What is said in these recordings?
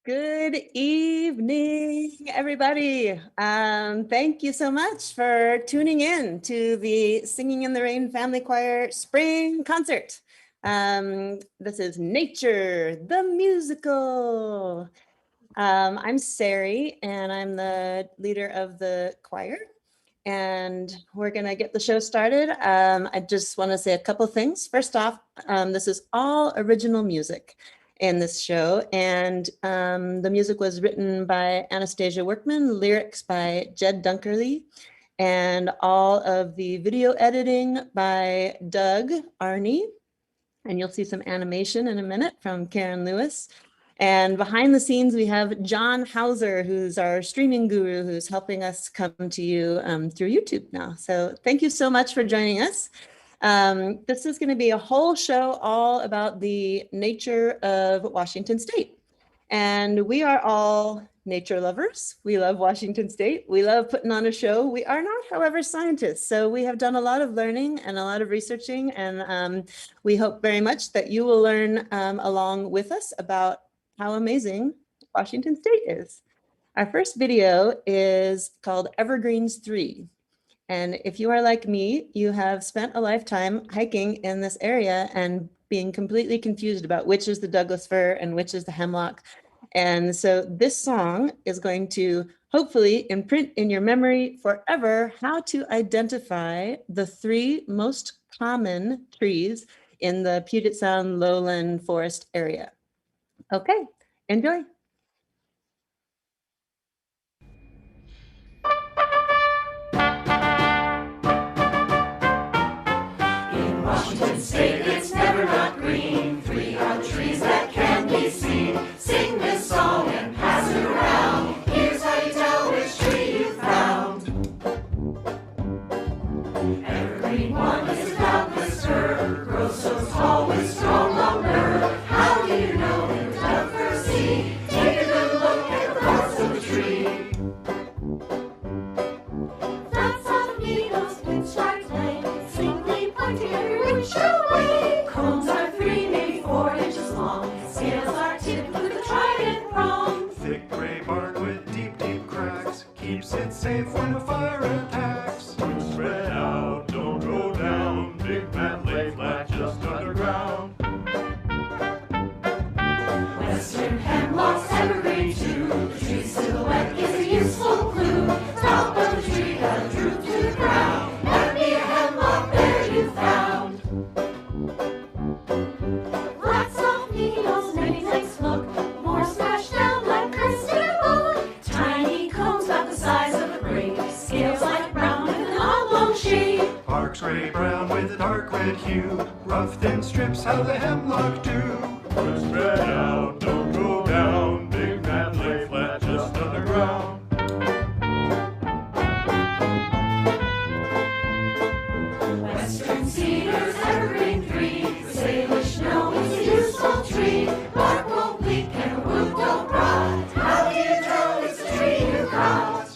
Good evening, everybody. Thank you so much for tuning in to the Singing in the Rain Family Choir Spring Concert. This is Nature, the musical. I'm Sari, and I'm the leader of the choir. And we're going to get the show started. I just want to say a couple things. First off, this is all original music in this show, and the music was written by Annastasia Workman, lyrics by Jed Dunkerley, and all of the video editing by Doug Arney. And you'll see some animation in a minute from Karen Lewis. And behind the scenes, we have John Hauser, who's our streaming guru, who's helping us come to you through YouTube now. So thank you so much for joining us. This is going to be a whole show all about the nature of Washington State. And we are all nature lovers. We love Washington State. We love putting on a show. We are not, however, scientists. So we have done a lot of learning and a lot of researching. And we hope very much that you will learn along with us about how amazing Washington State is. Our first video is called Evergreens 3. And if you are like me, you have spent a lifetime hiking in this area and being completely confused about which is the Douglas fir and which is the hemlock. And so this song is going to hopefully imprint in your memory forever how to identify the 3 most common trees in the Puget Sound lowland forest area. Okay, enjoy. In Washington State, it's never not green. 3 are the trees that can be seen. Sing this song and pass it around. Here's how you tell which tree you found. Evergreen 1 is a Douglas fir. Grows so tall with strong lumber. How do you know you're Doug fir seed? Take a good look at the parts of the tree. Flats of needles, pinstripe length, singly pointing every which way. Cones are 3, maybe 4 inches long. Scales are tipped with a trident prong. Thick gray bark with deep, deep cracks keeps it safe when a fire attacks. Roots spread out, don't go down. Big man lay flat just underground. Western hemlock's evergreen too. The tree silhouette is a useful clue. Top of the tree got a droop to the ground. That'd be a hemlock there you found. Flat soft needles, many lengths look. More smashed down like crested oak. Tiny cones about the size of a grape. Scales like brown with an oblong shape. Bark's gray brown with a dark red hue. Rough thin strips how the hemlock do. Roots spread out, don't go down. Big man lay flat just underground. Western cedars, evergreen 3. The Salish know it's a useful tree. Bark won't leak and the wood don't rot. How do you tell it's a tree you got?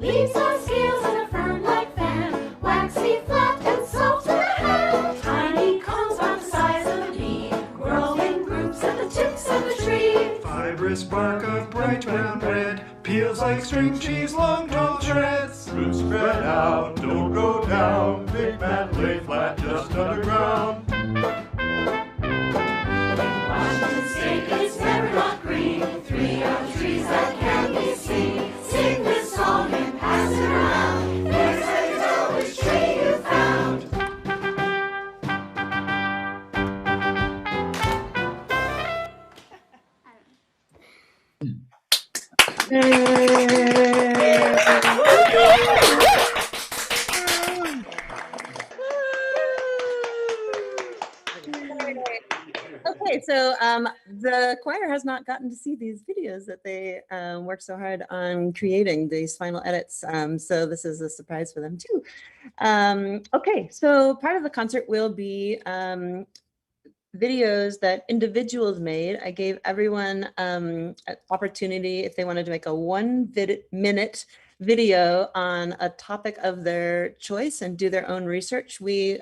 Leaves are scales and a fern-like fan. Waxy, flat, and soft to the hand. Tiny cones about the size of a pea. Grow in groups at the tips of the tree. Fibrous bark of bright brown red peels like string cheese, long tall shreds. Roots spread out, don't go down. Big man lay flat just underground. Washington State, it's never not green. 3 are the trees that can be seen. Sing this song and pass it around. Here's how you tell which tree you found. Okay, so the choir has not gotten to see these videos that they worked so hard on creating, these final edits. So this is a surprise for them too. Okay, so part of the concert will be videos that individuals made. I gave everyone an opportunity if they wanted to make a 1-minute video on a topic of their choice and do their own research. We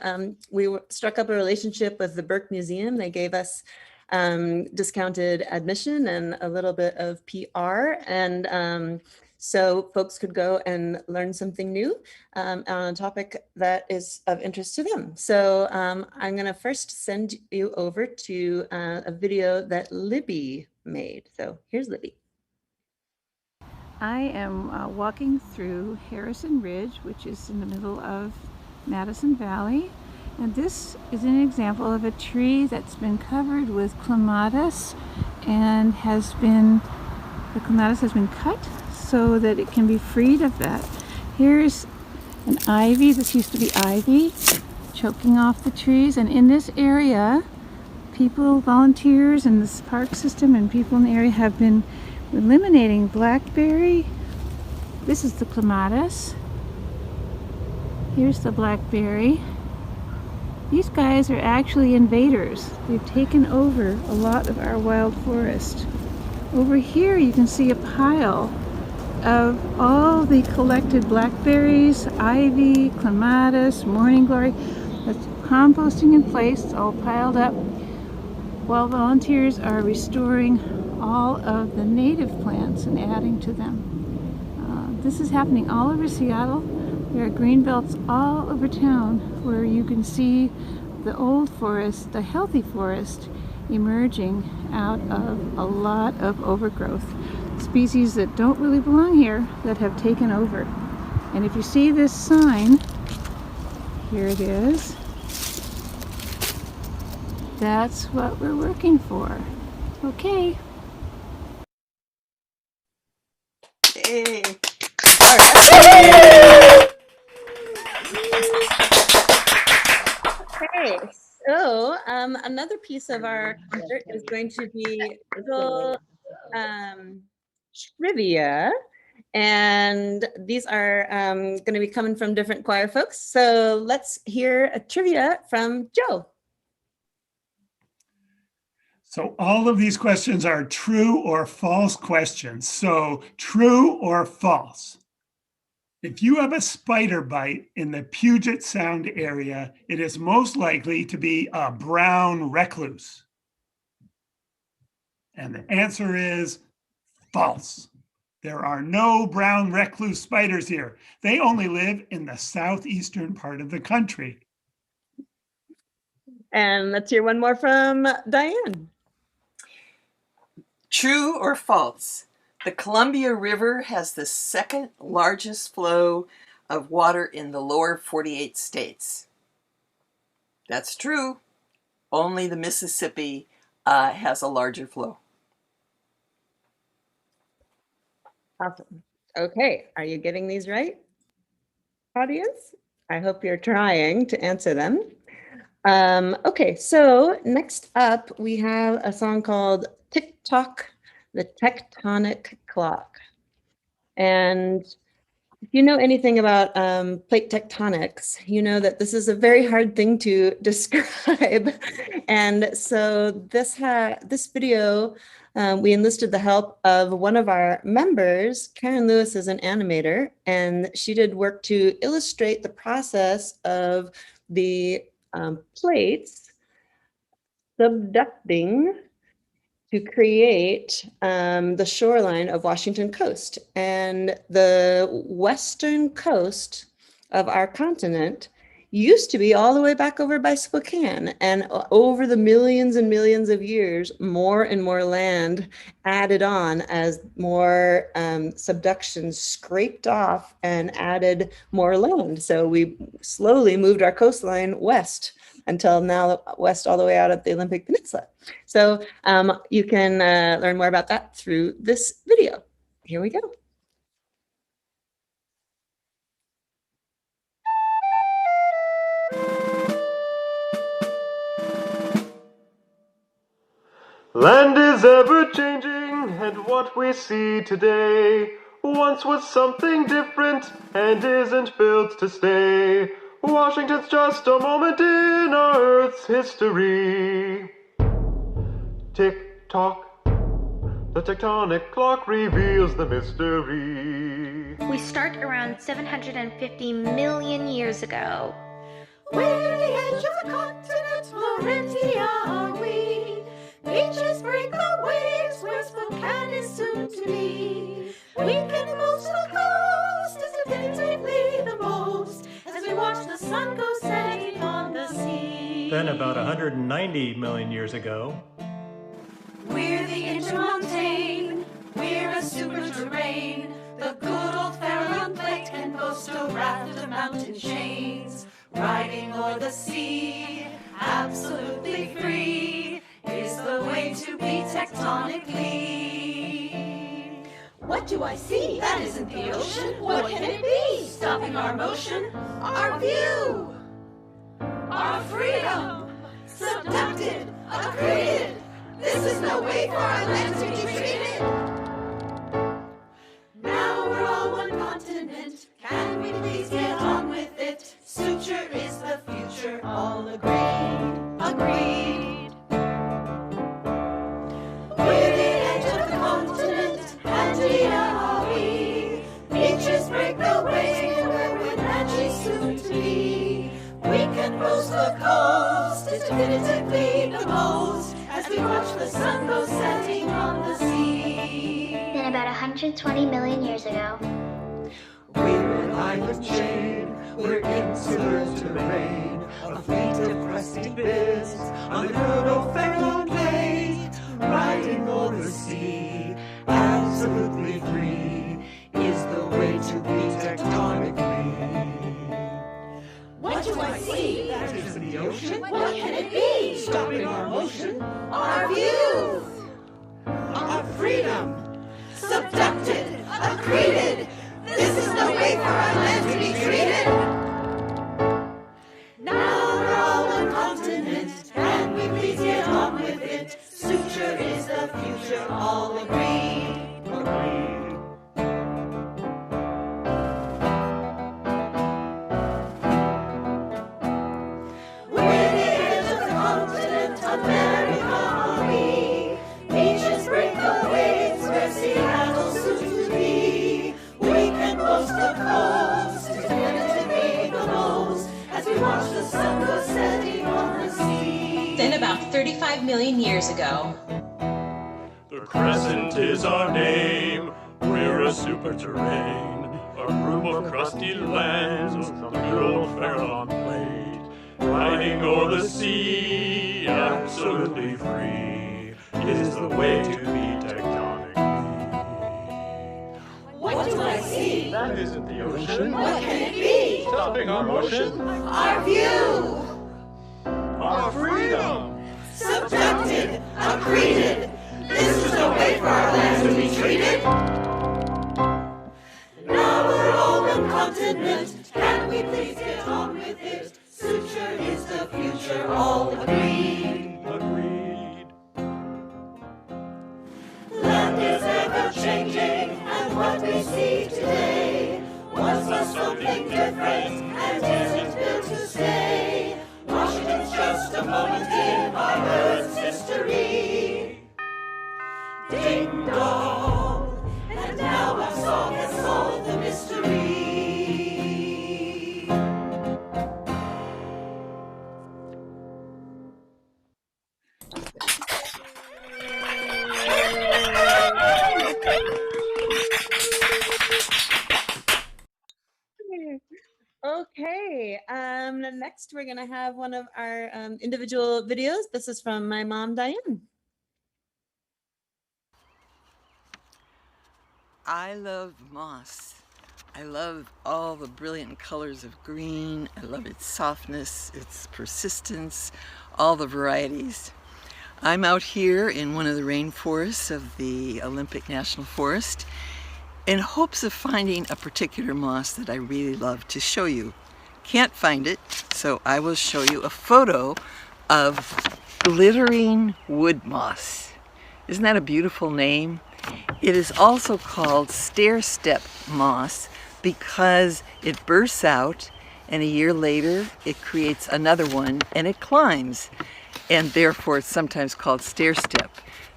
struck up a relationship with the Burke Museum. They gave us discounted admission and a little bit of PR. And so folks could go and learn something new on a topic that is of interest to them. So I'm going to first send you over to a video that Libby made. So here's Libby. I am walking through Harrison Ridge, which is in the middle of Madison Valley. And this is an example of a tree that's been covered with clematis and the clematis has been cut so that it can be freed of that. Here's an ivy. This used to be ivy choking off the trees. And in this area, people, volunteers in this park system and people in the area have been eliminating blackberry. This is the clematis. Here's the blackberry. These guys are actually invaders. They've taken over a lot of our wild forest. Over here you can see a pile of all the collected blackberries, ivy, clematis, morning glory. That's composting in place. It's all piled up while volunteers are restoring all of the native plants and adding to them. This is happening all over Seattle. There are green belts all over town where you can see the old forest, the healthy forest, emerging out of a lot of overgrowth. Species that don't really belong here that have taken over. And if you see this sign, here it is, that's what we're working for. Okay. Hey. All right. Okay, so another piece of our concert is going to be a little trivia, and these are going to be coming from different choir folks. So let's hear a trivia from Joe. So all of these questions are true or false questions. So true or false. If you have a spider bite in the Puget Sound area, it is most likely to be a brown recluse. And the answer is false. There are no brown recluse spiders here. They only live in the southeastern part of the country. And let's hear one more from Diane. True or false? The Columbia River has the second largest flow of water in the lower 48 states. That's true. Only the Mississippi has a larger flow. Awesome. Okay, are you getting these right, audience? I hope you're trying to answer them. Okay, so next up we have a song called Tock, the Tectonic Clock. And if you know anything about plate tectonics, you know that this is a very hard thing to describe. And so this video, we enlisted the help of one of our members. Karen Lewis is an animator, and she did work to illustrate the process of the plates subducting to create the shoreline of Washington coast. And the western coast of our continent used to be all the way back over by Spokane. And over the millions and millions of years, more and more land added on as more subduction scraped off and added more land. So we slowly moved our coastline west until now west all the way out at the Olympic Peninsula. So you can learn more about that through this video. Here we go. Land is ever changing, and what we see today once was something different and isn't built to stay. Washington's just a moment in our Earth's history. Tick tock, the tectonic clock reveals the mystery. We start around 750 million years ago. We're the edge of the continent, Laurentia are we. Beaches break the waves where Spokane is soon to be. We can boast the coast is definitively the most as we watch the sun go setting on the sea. Then about 190 million years ago, We're the intermontane, we're a super terrain. The good old Farallon plate can boast a raft of mountain chains. Riding o'er the sea, absolutely free, is the way to be tectonically. What do I see? That isn't the ocean. What can it be? Stopping our motion, our view, our freedom. Subducted, accreted. This is no way for our land to be treated. Now we're all one continent. Can we please get on with it? Suture is the future. All agreed. Agreed. We're the edge of the continent, and we are we. Beaches break the waves where we're naturally soon to be. We can boast the coast is definitively the most as we watch the sun go setting on the sea. Then about 120 million years ago, We're an island chain, we're insular terrain, a fleet of crusty bits on the good old Farallon plate, riding over the sea, absolutely free, is the way to be tectonically. What do I see? That is the ocean. What can it be? Stopping our motion, Our view. our freedom. Subducted, accreted. This is no way for our land to be treated. Now we're all one continent. Can we please get on with it? Suture is the future. All agreed. Agreed. We're the edge of the continent, America are we. Beaches break the waves where Seattle's soon to be. We can boast the coast, is definitively the most, as we watch the sun go setting on the sea. Then about 35 million years ago, The crescent is our name, we're a super terrain, a group of crusty lands on the good old Farallon plate, riding o'er the sea, absolutely free, is the way to be tectonically. What do I see? That isn't the ocean. What can it be? Stopping our motion, Our view. our freedom. Subducted, accreted. This is no way for our land to be treated. Now we're all one continent. Can we please get on with it? Suture is the future. All agreed. Agreed. Land is ever changing, and what we see today once was something different and isn't built to stay. Washington's just a moment in our Earth's history. Ding dong, and now our song has solved the mystery. Okay, next we're gonna have one of our individual videos. This is from my mom, Diane. I love moss. I love all the brilliant colors of green. I love its softness, its persistence, all the varieties. I'm out here in one of the rainforests of the Olympic National Forest in hopes of finding a particular moss that I really love to show you. Can't find it, so I will show you a photo of glittering wood moss. Isn't that a beautiful name? It is also called stair-step moss because it bursts out and a year later it creates another one and it climbs, and therefore it's sometimes called stair-step.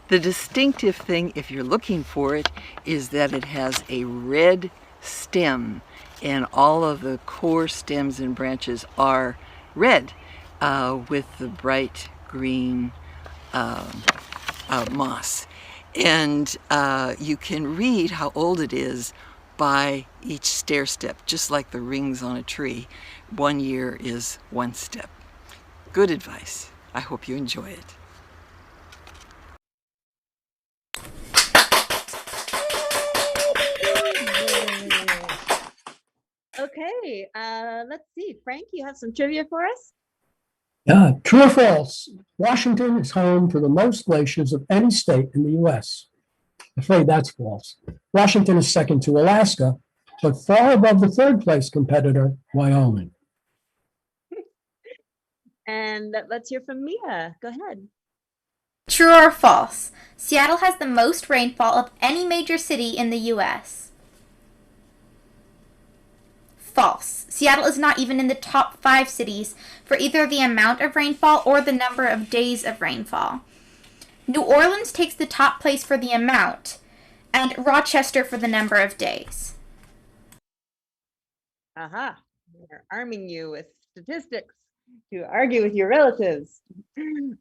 The distinctive thing, if you're looking for it, is that it has a red stem and all of the core stems and branches are red with the bright green moss. And you can read how old it is by each stair step, just like the rings on a tree. 1 year is 1 step. Good advice. I hope you enjoy it. Okay, let's see. Frank, you have some trivia for us? Yeah, true or false? Washington is home to the most glaciers of any state in the U.S. I'm afraid that's false. Washington is second to Alaska, but far above the third place competitor, Wyoming. And let's hear from Mia. Go ahead. True or false? Seattle has the most rainfall of any major city in the U.S. False. Seattle is not even in the top 5 cities for either the amount of rainfall or the number of days of rainfall. New Orleans takes the top place for the amount, and Rochester for the number of days. Aha, we're arming you with statistics to argue with your relatives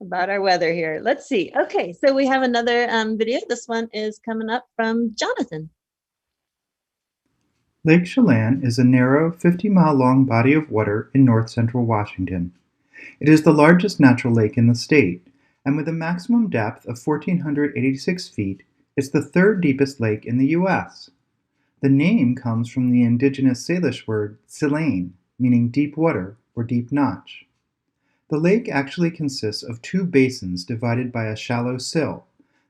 about our weather here. Let's see. Okay, so we have another video. This one is coming up from Jonathan. Lake Chelan is a narrow, 50-mile-long body of water in north-central Washington. It is the largest natural lake in the state, and with a maximum depth of 1,486 feet, it's the 3rd deepest lake in the U.S. The name comes from the indigenous Salish word silane, meaning deep water or deep notch. The lake actually consists of 2 basins divided by a shallow sill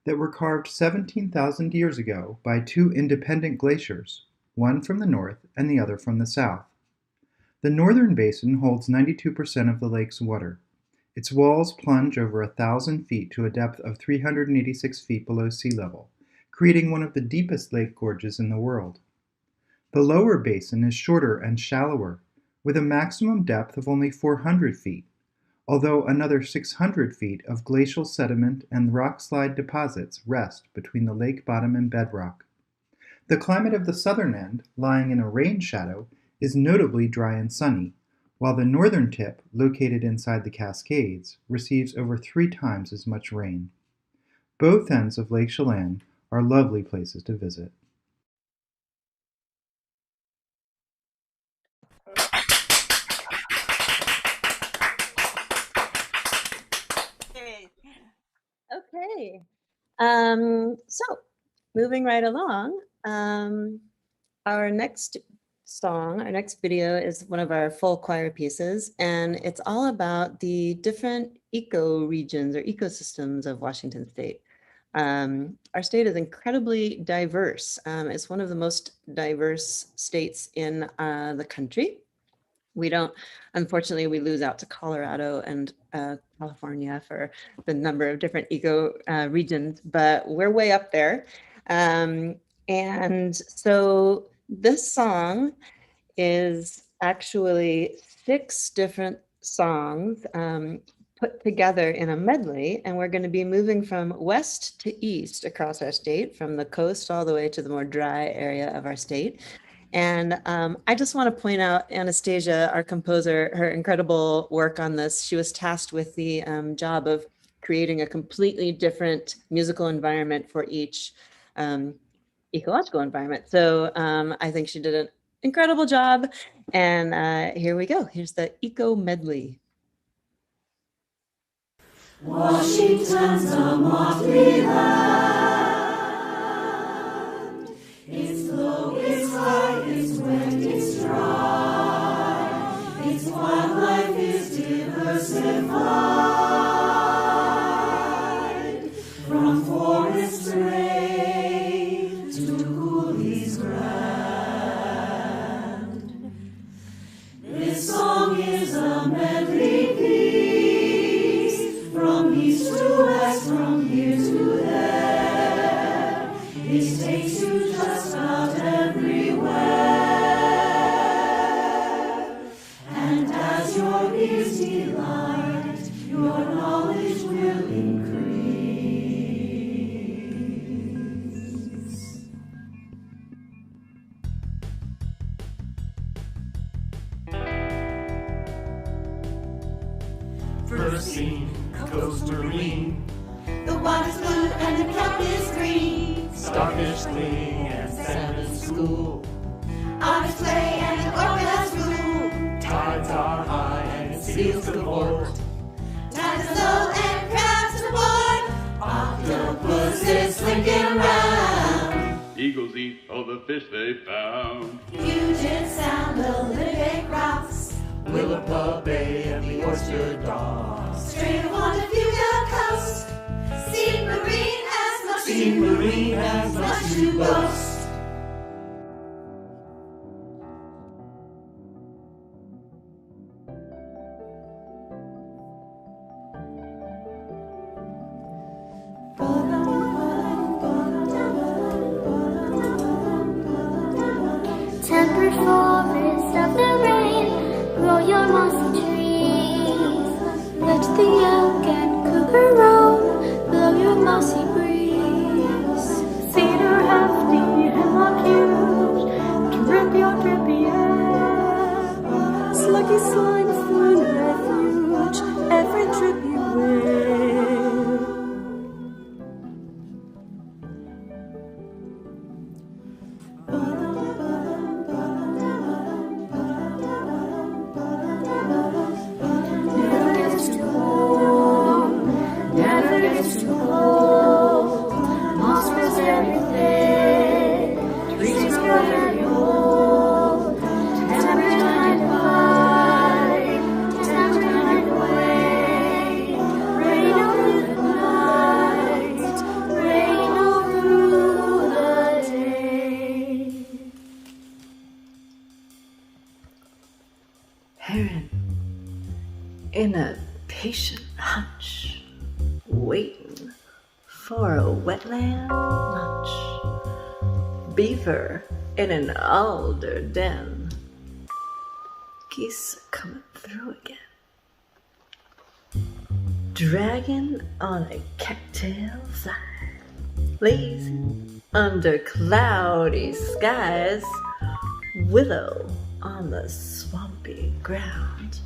that were carved 17,000 years ago by 2 independent glaciers, one from the north and the other from the south. The northern basin holds 92% of the lake's water. Its walls plunge over 1,000 feet to a depth of 386 feet below sea level, creating one of the deepest lake gorges in the world. The lower basin is shorter and shallower, with a maximum depth of only 400 feet, although another 600 feet of glacial sediment and rockslide deposits rest between the lake bottom and bedrock. The climate of the southern end, lying in a rain shadow, is notably dry and sunny, while the northern tip, located inside the Cascades, receives over 3 times as much rain. Both ends of Lake Chelan are lovely places to visit. Okay. So moving right along, our next song, our next video is one of our full choir pieces, and it's all about the different ecoregions or ecosystems of Washington State. Our state is incredibly diverse. It's one of the most diverse states in the country. We don't, unfortunately, we lose out to Colorado and California for the number of different eco regions, but we're way up there. And so this song is actually 6 different songs put together in a medley, and we're going to be moving from west to east across our state, from the coast all the way to the more dry area of our state. And I just want to point out Annastasia, our composer, her incredible work on this. She was tasked with the job of creating a completely different musical environment for each ecological environment. So I think she did an incredible job. And here we go. Here's the Eco Medley. Washington's a motley land. It's low, it's high, it's wet, it's dry. Its wildlife is diversified. From forest gray to coulees grand. This song is a medley piece. From east to west, from here to there, it takes you just about everywhere. And as your ears delight, your knowledge will increase. First scene, coast marine. The water's blue and the kelp is green. Starfish sing and salmon school. Otters play and the orcas rule. Tides are high and seals cavort. Tides are low and crabs aboard. Octopuses slinking around. Eagles eat all the fish they found. Puget Sound, the Olympic rocks. Willapa Bay and the oyster docks. Straight along the Puget coast. Sea Marine has much to boast. Tempered forest of the rain, grow your mossy trees. Let the elk and cougar roam, blow your mossy breeze. Cedar hefty, hemlock huge, drip your drippy air. Sluggy slime, fern refuge, every trip you wear. Heron in a patient hunch, waiting for a wetland lunch. Beaver in an alder den, geese coming through again. Dragon on a cattail side, lazy under cloudy skies. Willow on the swampy ground.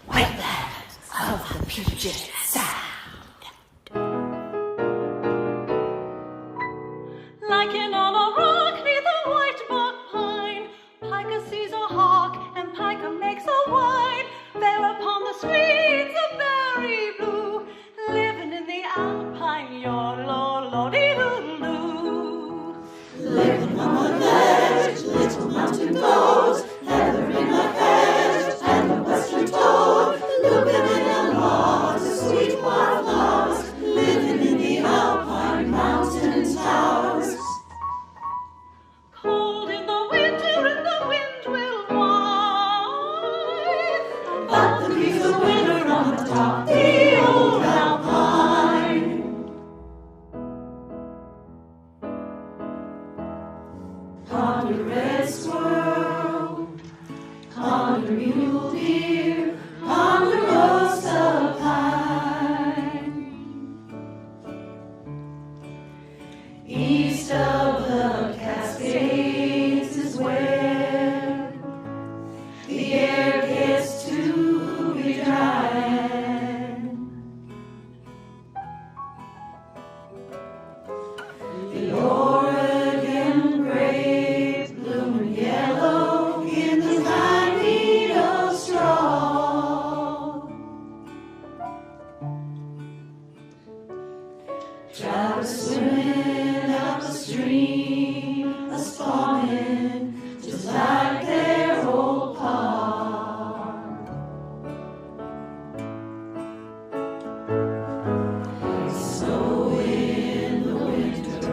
Wetlands of the Puget Sound. Lichen on a rock neath a white buck pine. Pika sees a hawk and Pika makes a whine. There upon the screens a berry blue, living in the alpine yodel-lo-lo-dee-doo-doo. Living on the ledge, little mountain goat, heather in the hedge, and the western toad, looking in the logs of sweet wild flowers, living in the alpine mountain towers. Cold in the winter and the wind will whine, but the breeze of winter on the top the old alpine. Ponder red squirrel, ponder mule deer, ponder rosa pine. East of the Cascades is where the air gets to be drying. The Oregon grape blooming yellow in the pine needle straw. Trout swimming up a stream, a spawning just like their old pond. Snow in the winter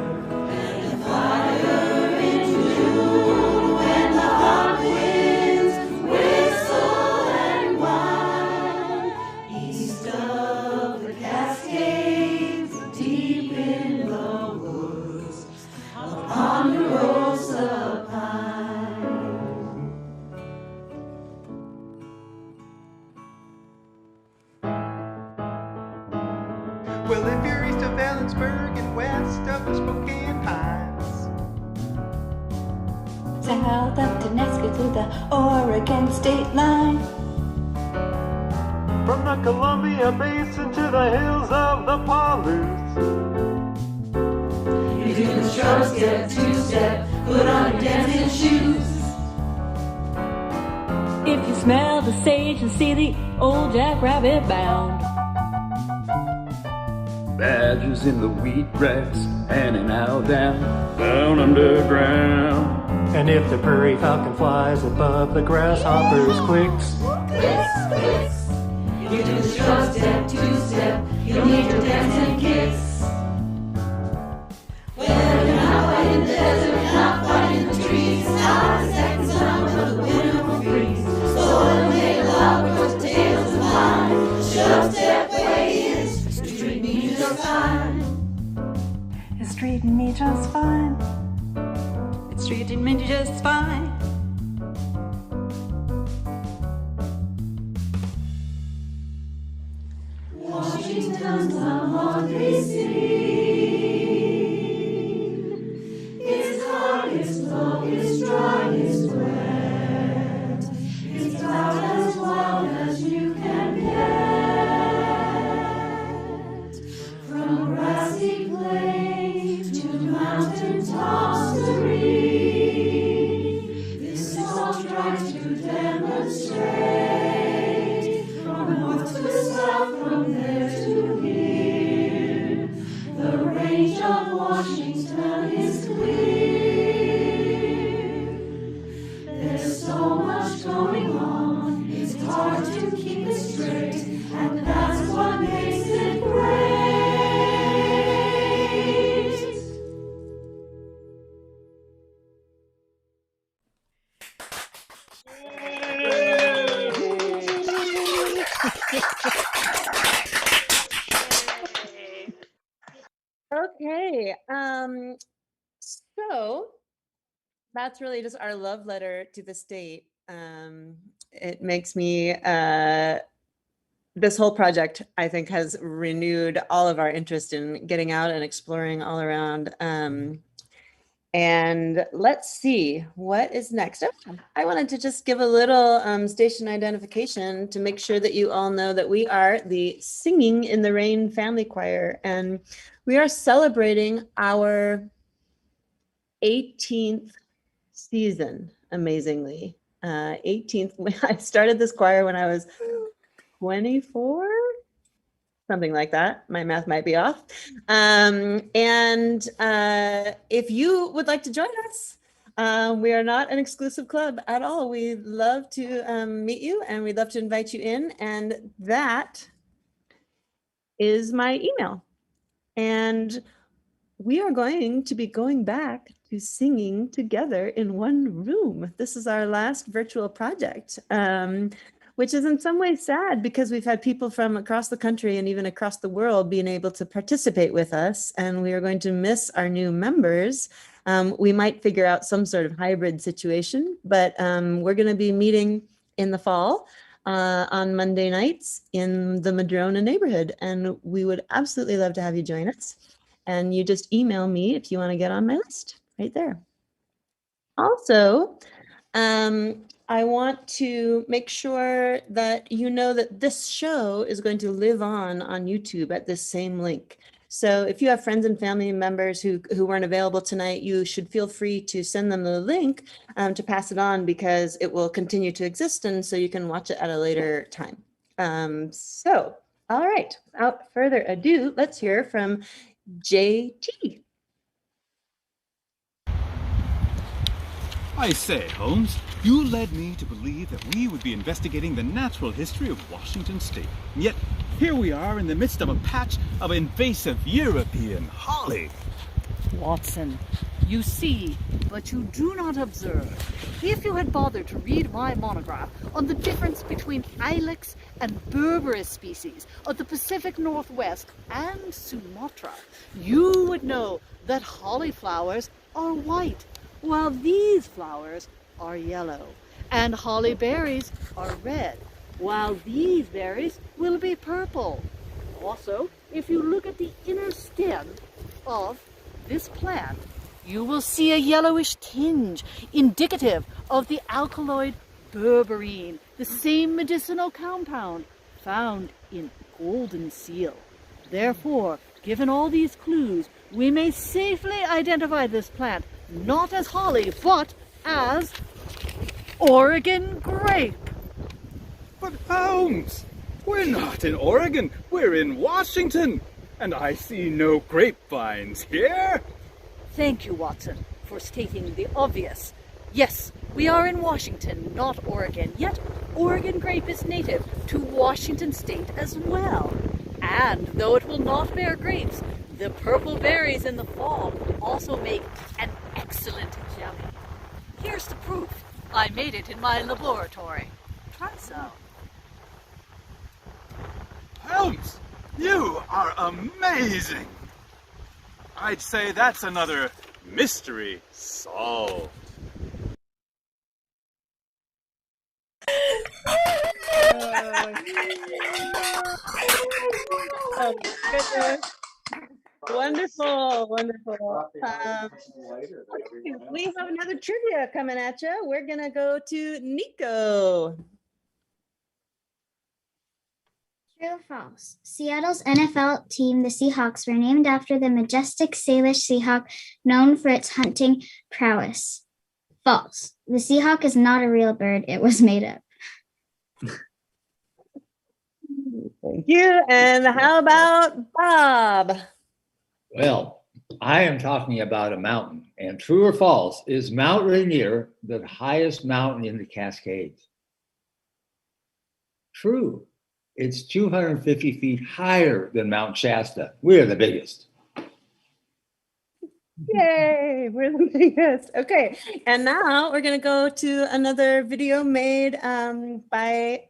and the fire in June, when the hot winds whistle and whine. East of the Cascades, deep in the woods, a ponderosa pine. Well, if you're east of Ellensburg and west of the Spokane Pines, South of Tonasca to the Oregon state line. from the Columbia Basin to the hills of the Palouse. You do the shrub step, two-step, put on your dancing shoes. If you smell the sage and see the old jackrabbit bound. Badgers in the wheatgrass, panning out down underground. And if the prairie falcon flies above the grasshopper's quicks, you do the shrub step, two-step, you need your dancing kicks. Well, you're not quite in the desert, you're not quite in the trees. Not a second sound of the winter will freeze. So it'll make a loud because tails and line. Shrub step way is treating me just fine. It's treating me just fine. It's treating me just fine. Washington's a hungry scene. It's hot, it's low, it's dry, it's wet. It's about as wild as you can get. From grassy plain to mountain tops serene. This is all trying to demonstrate. From north to south, from there to here, the range of Washington is clear. There's so much going on, it's hard to keep it straight, and that's what makes it great. Okay, so that's really just our love letter to the state. It makes me, this whole project, I think, has renewed all of our interest in getting out and exploring all around. And let's see what is next. Oh, I wanted to just give a little station identification to make sure that you all know that we are the Singing in the Rain family choir, and we are celebrating our 18th season, amazingly. 18th, I started this choir when I was 24, something like that. My math might be off. If you would like to join us, we are not an exclusive club at all. We'd love to meet you, and we'd love to invite you in. And that is my email. And we are going to be going back to singing together in one room. This is our last virtual project, which is in some ways sad because we've had people from across the country and even across the world being able to participate with us, and we are going to miss our new members. We might figure out some sort of hybrid situation, but we're going to be meeting in the fall on Monday nights in the Madrona neighborhood, and we would absolutely love to have you join us. And you just email me if you want to get on my list right there. Also, I want to make sure that you know that this show is going to live on YouTube at this same link. So if you have friends and family members who weren't available tonight, you should feel free to send them the link to pass it on, because it will continue to exist, and so you can watch it at a later time. So, all right, without further ado, let's hear from JT. I say, Holmes, you led me to believe that we would be investigating the natural history of Washington State. Yet, here we are in the midst of a patch of invasive European holly. Watson, you see, but you do not observe. If you had bothered to read my monograph on the difference between Ilex and Berberis species of the Pacific Northwest and Sumatra, you would know that holly flowers are white, while these flowers are yellow, and holly berries are red, while these berries will be purple. Also, if you look at the inner stem of this plant, you will see a yellowish tinge indicative of the alkaloid berberine, the same medicinal compound found in golden seal. Therefore, given all these clues, we may safely identify this plant not as holly, but as Oregon grape. But Holmes, we're not in Oregon, we're in Washington, and I see no grapevines here. Thank you, Watson, for stating the obvious. Yes, we are in Washington, not Oregon, yet Oregon grape is native to Washington state as well. And though it will not bear grapes, the purple berries in the fall also make an excellent jelly. Here's the proof. I made it in my laboratory. Try some. Holmes, you are amazing. I'd say that's another mystery solved. Oh, goodness. Wonderful, wonderful. Okay, we have another trivia coming at you. We're going to go to Nico. True or false? Seattle's NFL team, the Seahawks, were named after the majestic Salish Seahawk known for its hunting prowess. False. The Seahawk is not a real bird. It was made up. Thank you. And how about Bob? Well, I am talking about a mountain, and true or false, is Mount Rainier the highest mountain in the Cascades? True. It's 250 feet higher than Mount Shasta. We're the biggest. Yay, we're the biggest. Okay, and now we're going to go to another video made by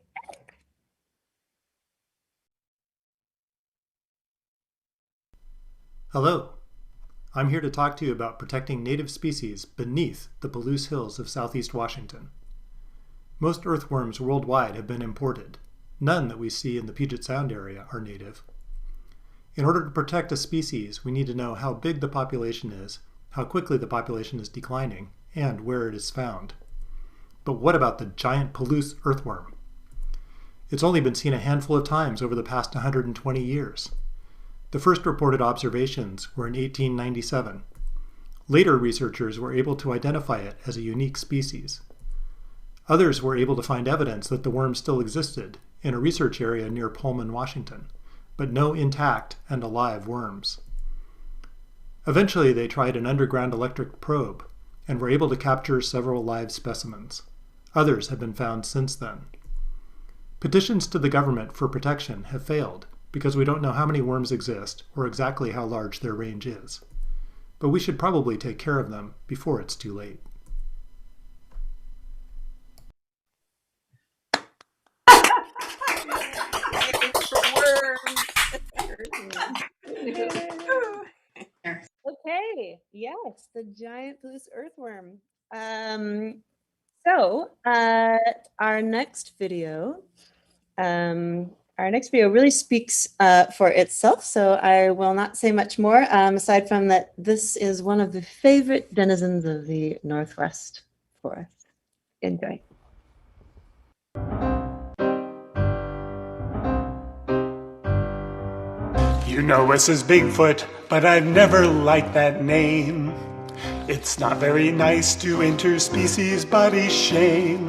Hello, I'm here to talk to you about protecting native species beneath the Palouse Hills of southeast Washington. Most earthworms worldwide have been imported. None that we see in the Puget Sound area are native. In order to protect a species, we need to know how big the population is, how quickly the population is declining, and where it is found. But what about the giant Palouse earthworm? It's only been seen a handful of times over the past 120 years. The first reported observations were in 1897. Later researchers were able to identify it as a unique species. Others were able to find evidence that the worm still existed in a research area near Pullman, Washington, but no intact and alive worms. Eventually they tried an underground electric probe and were able to capture several live specimens. Others have been found since then. Petitions to the government for protection have failed because we don't know how many worms exist or exactly how large their range is. But we should probably take care of them before it's too late. Okay, yes, the giant Palouse earthworm. So our next video really speaks for itself, so I will not say much more, aside from that this is one of the favorite denizens of the Northwest for us. Enjoy. You know us as Bigfoot, but I've never liked that name. It's not very nice to interspecies body shame.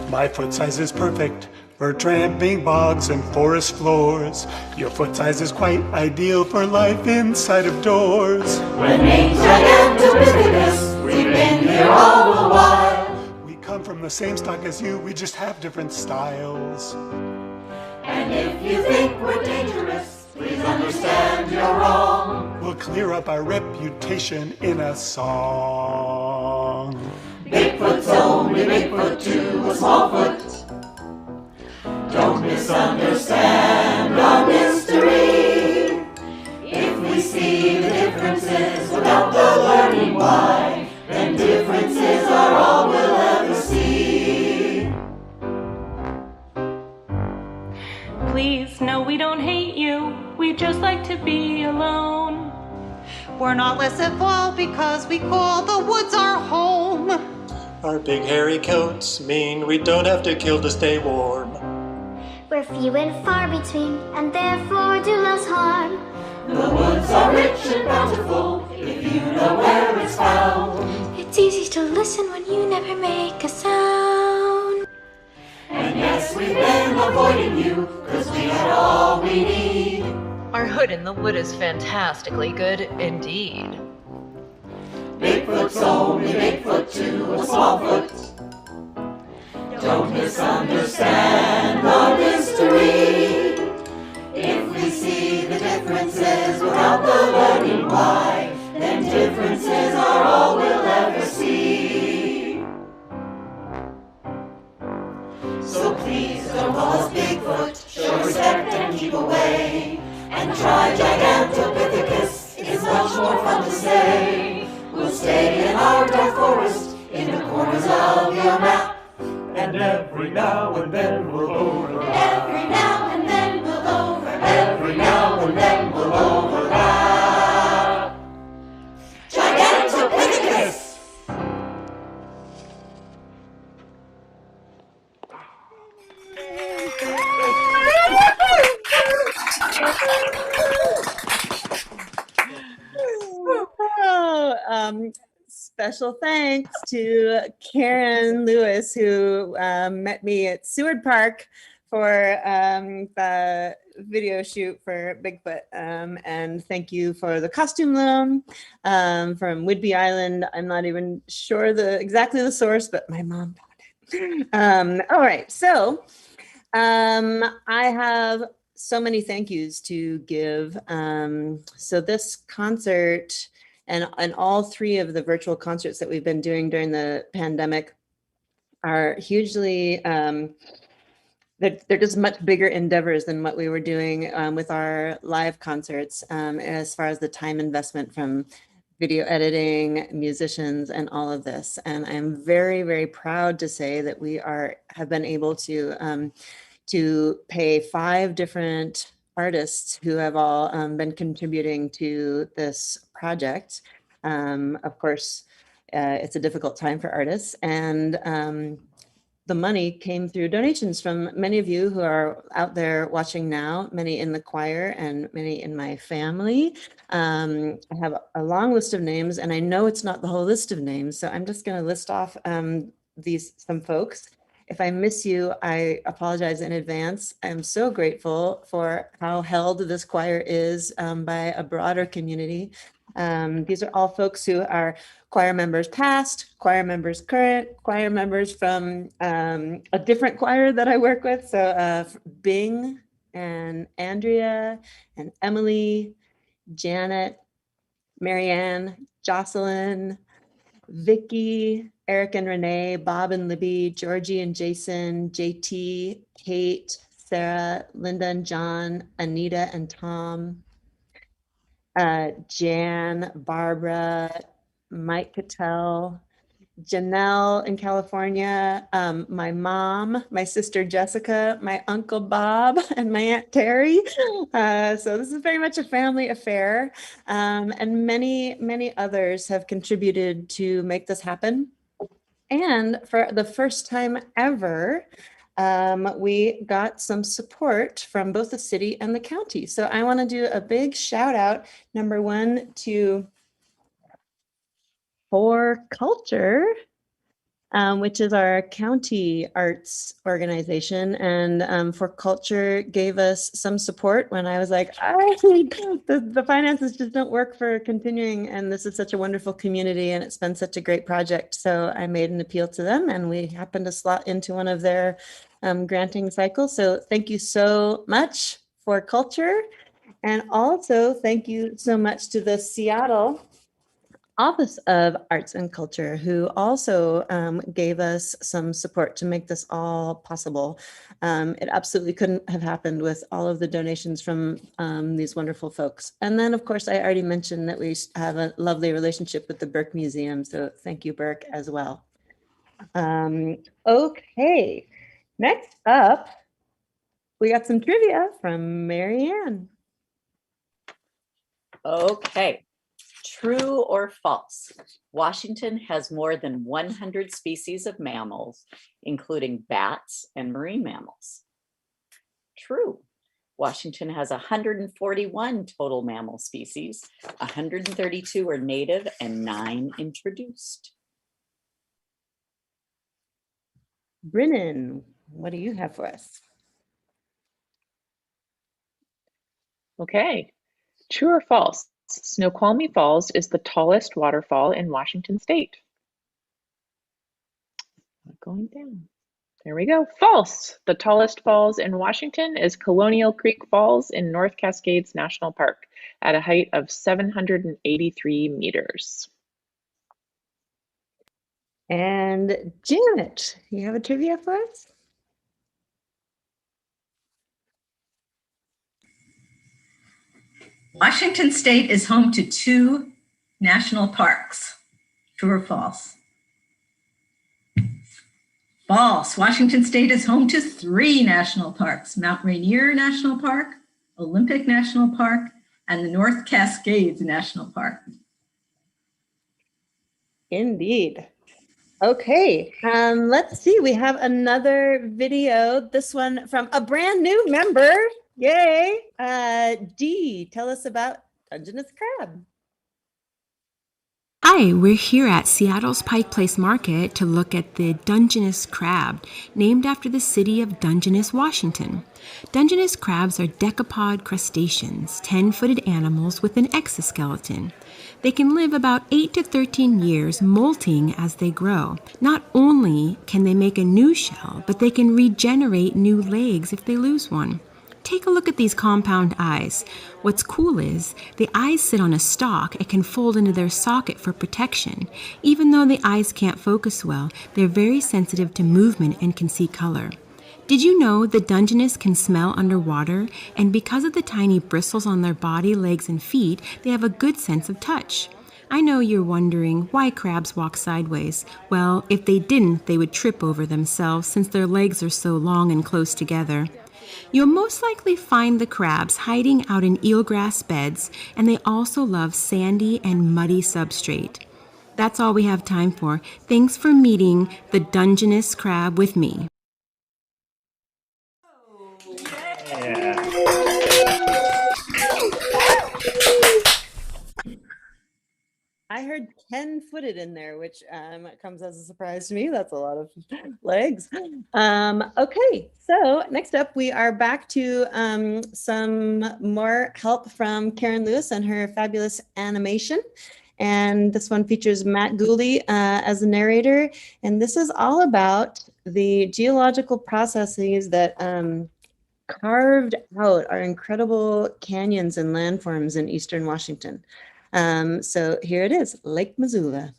My foot size is perfect for tramping bogs and forest floors. Your foot size is quite ideal for life inside of doors. When names Gigantopithecus, we've been here all the while. We come from the same stock as you, we just have different styles. And if you think we're dangerous, please understand you're wrong. We'll clear up our reputation in a song. Bigfoot's only Bigfoot to a small foot. Don't misunderstand our mystery. If we see the differences without the learning why, then differences are all we'll ever see. Please, no, we don't hate you. We just like to be alone. We're not less evolved because we call the woods our home. Our big hairy coats mean we don't have to kill to stay warm. We're few and far between, and therefore do less harm. The woods are rich and bountiful, if you know where it's found. It's easy to listen when you never make a sound. And yes, we've been avoiding you, 'cause we had all we need. Our hood in the wood is fantastically good indeed. Bigfoot's only Bigfoot to a small foot. Don't misunderstand our mystery. If we see the differences without the learning why, then differences are all we'll ever see. So please don't call us Bigfoot, show respect and keep away. And try Gigantopithecus, it's much more fun to say. We'll stay in our dark forest, in the corners of your map. And every now and then we'll overlap. Every now and then we'll overlap. Every now and then we'll overlap. Gigantopithecus! Special thanks to Karen Lewis, who met me at Seward Park for the video shoot for Bigfoot. And thank you for the costume loan from Whidbey Island. I'm not even sure exactly the source, but my mom found it. All right, so I have so many thank yous to give. So this concert and all three of the virtual concerts that we've been doing during the pandemic are hugely, they're just much bigger endeavors than what we were doing with our live concerts as far as the time investment from video editing, musicians, and all of this. And I'm very, very proud to say that we have been able to pay 5 different artists who have all been contributing to this project. Of course, it's a difficult time for artists, and the money came through donations from many of you who are out there watching now, many in the choir and many in my family. I have a long list of names, and I know it's not the whole list of names, so I'm just going to list off some folks. If I miss you, I apologize in advance. I'm so grateful for how held this choir is by a broader community. These are all folks who are choir members past, choir members current, choir members from a different choir that I work with. So Bing and Andrea and Emily, Janet, Marianne, Jocelyn, Vicky, Eric and Renee, Bob and Libby, Georgie and Jason, JT, Kate, Sarah, Linda and John, Anita and Tom, Jan, Barbara, Mike Cattell, Janelle in California, my mom, my sister Jessica, my uncle Bob, and my Aunt Terry. So this is very much a family affair. And many, many others have contributed to make this happen. And for the first time ever, we got some support from both the city and the county. So I want to do a big shout out, number one, to For Culture, which is our county arts organization. And For Culture gave us some support when I was like, the finances just don't work for continuing. And this is such a wonderful community and it's been such a great project. So I made an appeal to them and we happened to slot into one of their granting cycles. So thank you so much For Culture. And also thank you so much to the Seattle Office of Arts and Culture, who also gave us some support to make this all possible. It absolutely couldn't have happened with all of the donations from these wonderful folks. And then, of course, I already mentioned that we have a lovely relationship with the Burke Museum. So thank you, Burke, as well. Okay, next up, we got some trivia from Marianne. Okay. True or false? Washington has more than 100 species of mammals, including bats and marine mammals. true. Washington has 141 total mammal species, 132 are native, and 9 introduced. Brennan, what do you have for us? Okay, true or false? Snoqualmie Falls is the tallest waterfall in Washington state. Going down. There we go. False. The tallest falls in Washington is Colonial Creek Falls in North Cascades National Park at a height of 783 meters. And Janet, you have a trivia for us? Washington State is home to 2 national parks. True or false? False. Washington State is home to 3 national parks: Mount Rainier National Park, Olympic National Park, and the North Cascades National Park. Indeed. Okay, let's see. We have another video, this one from a brand new member. Yay. Dee, tell us about Dungeness Crab. Hi, we're here at Seattle's Pike Place Market to look at the Dungeness Crab, named after the city of Dungeness, Washington. Dungeness crabs are decapod crustaceans, 10-footed animals with an exoskeleton. They can live about 8 to 13 years, molting as they grow. Not only can they make a new shell, but they can regenerate new legs if they lose one. Take a look at these compound eyes. What's cool is the eyes sit on a stalk and can fold into their socket for protection. Even though the eyes can't focus well, they're very sensitive to movement and can see color. Did you know that Dungeness can smell underwater? And because of the tiny bristles on their body, legs, and feet, they have a good sense of touch. I know you're wondering why crabs walk sideways. Well, if they didn't, they would trip over themselves since their legs are so long and close together. You'll most likely find the crabs hiding out in eelgrass beds, and they also love sandy and muddy substrate. That's all we have time for. Thanks for meeting the Dungeness Crab with me. I heard 10-footed in there, which comes as a surprise to me. That's a lot of legs. Okay, so next up, we are back to some more help from Karen Lewis and her fabulous animation. And this one features Matt Gooley as the narrator. And this is all about the geological processes that carved out our incredible canyons and landforms in Eastern Washington. So here it is, Lake Missoula.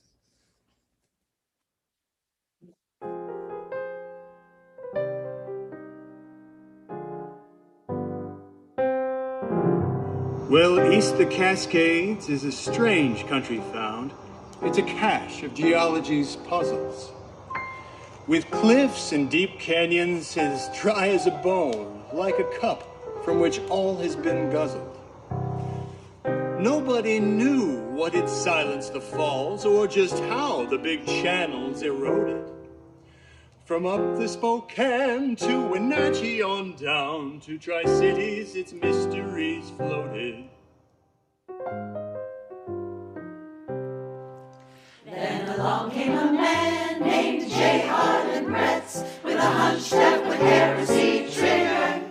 Well, east the Cascades is a strange country found. It's a cache of geology's puzzles. With cliffs and deep canyons as dry as a bone, like a cup from which all has been guzzled. Nobody knew what had silenced the falls or just how the big channels eroded. From up the Spokane to Wenatchee on down to Tri-Cities, its mysteries floated. Then along came a man named J. Harlan Bretz with a hunch that would heresy trigger.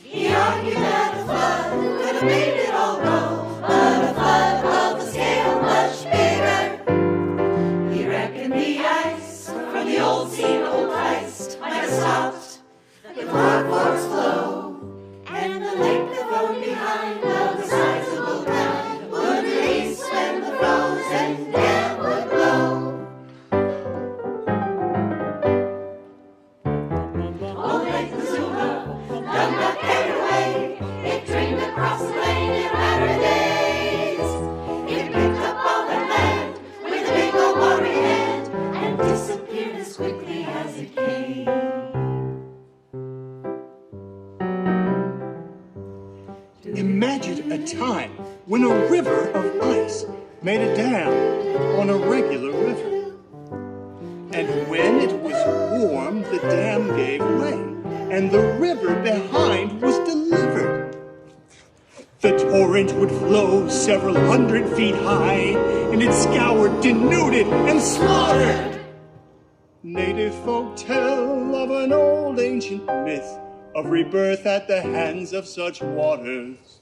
He argued that a flood could have made it all go, but a flood of a scale much bigger. He reckoned the ice from the old scene, old Christ, might have stopped the Clark Fork's flow, and the lake that flowed behind of the sizable kind would release when the frozen dam would blow. Oh, Lake Missoula, done got carried away. It drained across the plain in latter days. It picked up all that land with a big old watery hand and disappeared as quickly as it came. Imagine a time when a river of ice made a dam on a regular river. And when it was warm, the dam gave way, and the river behind The torrent would flow several hundred feet high, and it scoured, denuded, and slaughtered. Native folk tell of an old ancient myth of rebirth at the hands of such waters.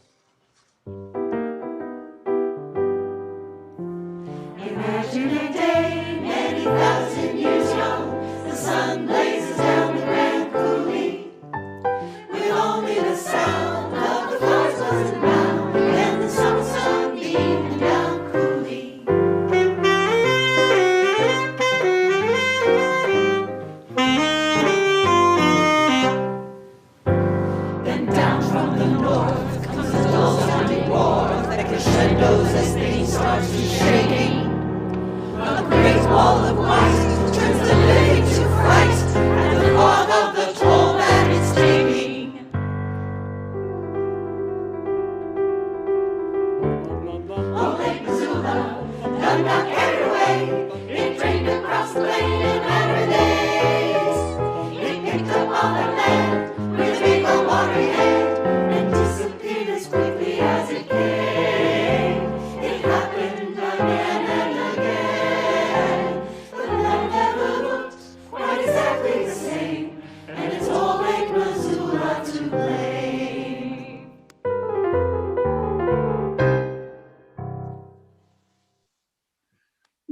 Imagine a day many thousand years young. The sun blazes down the Grand Coulee, with only the sound of the flowers buzzing round, and the summer sun beaming down coolly. Then down from the north comes a dull sounding roar that crescendos as things start to shaking. A great wall of white turns the living to fright, and the fog of the toll that it's taking. Oh, Lake Missoula, done got carried away. It drained across the plain in matter of days. It picked up all that land with a big old watery head, and disappeared as quickly as it came. It happened again and again. The land never looked quite exactly the same, and it's old Lake Missoula to blame.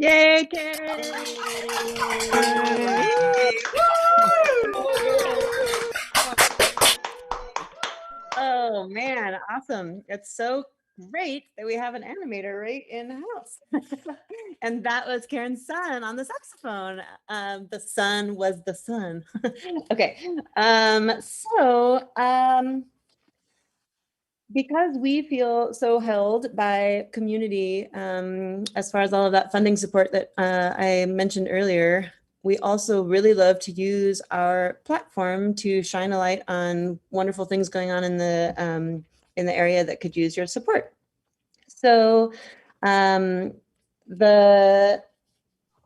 Yay, Karen! Oh man, awesome. It's so great that we have an animator right in house. And that was Karen's son on the saxophone. The son was the son. Okay. Because we feel so held by community, as far as all of that funding support that I mentioned earlier, we also really love to use our platform to shine a light on wonderful things going on in the area that could use your support. So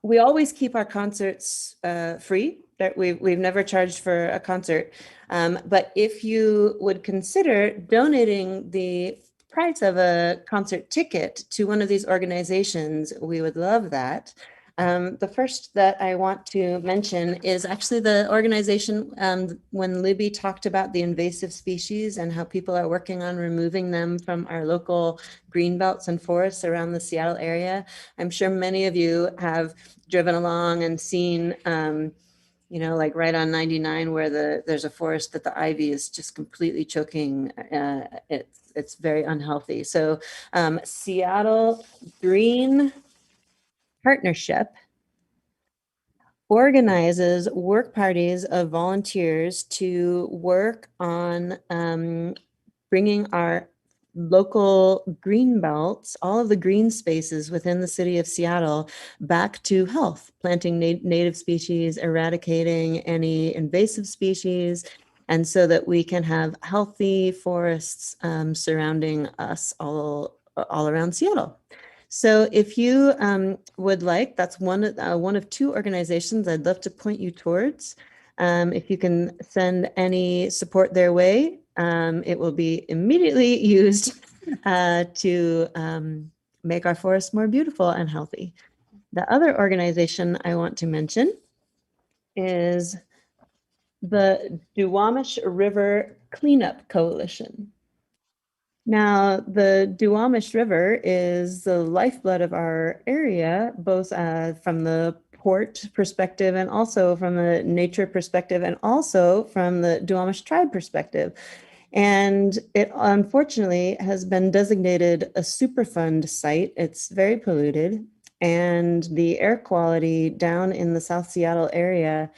we always keep our concerts free. That we've never charged for a concert. But if you would consider donating the price of a concert ticket to one of these organizations, we would love that. The first that I want to mention is actually the organization when Libby talked about the invasive species and how people are working on removing them from our local green belts and forests around the Seattle area. I'm sure many of you have driven along and seen like right on 99 where there's a forest that the ivy is just completely choking. It's very unhealthy. So Seattle Green Partnership organizes work parties of volunteers to work on bringing our local green belts, all of the green spaces within the city of Seattle, back to health, planting native species, eradicating any invasive species, and so that we can have healthy forests surrounding us all around Seattle. So if you would like, that's one of two organizations I'd love to point you towards. If you can send any support their way, it will be immediately used to make our forests more beautiful and healthy. The other organization I want to mention is the Duwamish River Cleanup Coalition. Now, the Duwamish River is the lifeblood of our area, both from the port perspective and also from the nature perspective and also from the Duwamish tribe perspective. And it unfortunately has been designated a Superfund site. It's very polluted, and the air quality down in the South Seattle area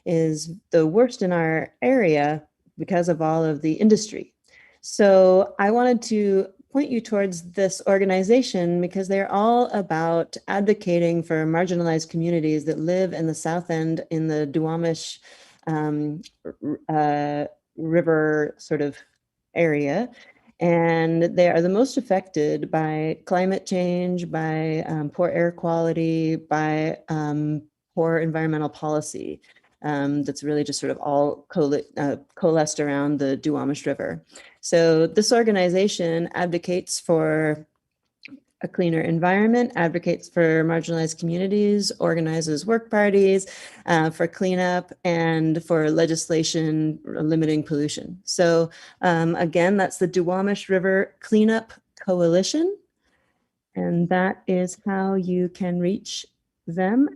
is the worst in our area because of all of the industry. So I wanted to point you towards this organization because they're all about advocating for marginalized communities that live in the South End in the Duwamish River sort of area. And they are the most affected by climate change, by poor air quality, by poor environmental policy. That's really just sort of all coalesced around the Duwamish River. So this organization advocates for a cleaner environment, advocates for marginalized communities, organizes work parties for cleanup, and for legislation limiting pollution. So again, that's the Duwamish River Cleanup Coalition. And that is how you can reach them.